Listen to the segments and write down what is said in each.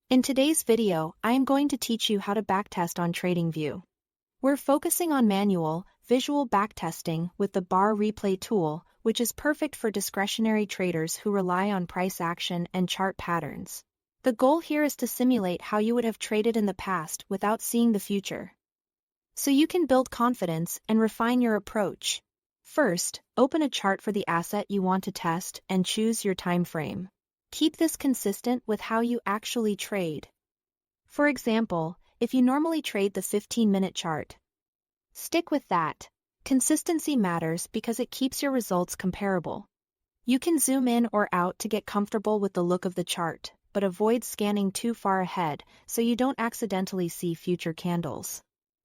In today's video, I am going to teach you how to backtest on Tradingview. We're focusing on manual, visual backtesting with the bar replay tool, which is perfect for discretionary traders who rely on price action and chart patterns. The goal here is to simulate how you would have traded in the past without seeing the future, so you can build confidence and refine your approach. First, open a chart for the asset you want to test and choose your time frame. Keep this consistent with how you actually trade. For example, if you normally trade the 15-minute chart, stick with that. Consistency matters because it keeps your results comparable. You can zoom in or out to get comfortable with the look of the chart, but avoid scanning too far ahead so you don't accidentally see future candles.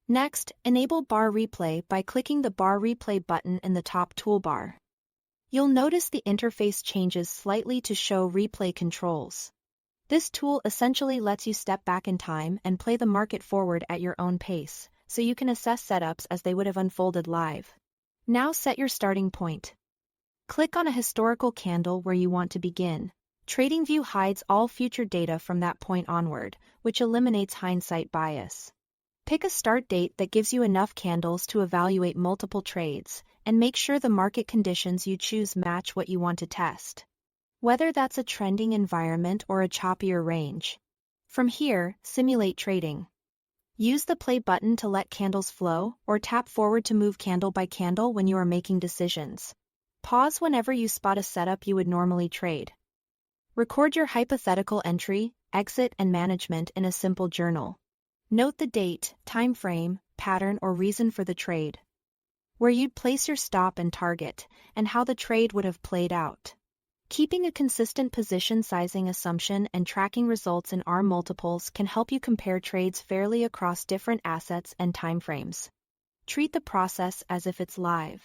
Next, enable bar replay by clicking the bar replay button in the top toolbar. You'll notice the interface changes slightly to show replay controls. This tool essentially lets you step back in time and play the market forward at your own pace, so you can assess setups as they would have unfolded live. Now set your starting point. Click on a historical candle where you want to begin. Tradingview hides all future data from that point onward, which eliminates hindsight bias. Pick a start date that gives you enough candles to evaluate multiple trades, and make sure the market conditions you choose match what you want to test, whether that's a trending environment or a choppier range. From here, simulate trading. Use the play button to let candles flow, or tap forward to move candle by candle when you are making decisions. Pause whenever you spot a setup you would normally trade. Record your hypothetical entry, exit, and management in a simple journal. Note the date, time frame, pattern, or reason for the trade, where you'd place your stop and target, and how the trade would have played out. Keeping a consistent position sizing assumption and tracking results in R multiples can help you compare trades fairly across different assets and timeframes. Treat the process as if it's live.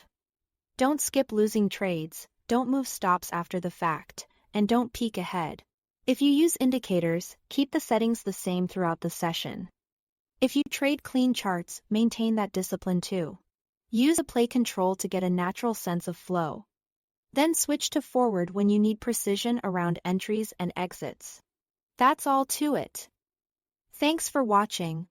Don't skip losing trades, don't move stops after the fact, and don't peek ahead. If you use indicators, keep the settings the same throughout the session. If you trade clean charts, maintain that discipline too. Use a play control to get a natural sense of flow. Then switch to forward when you need precision around entries and exits. That's all to it. Thanks for watching.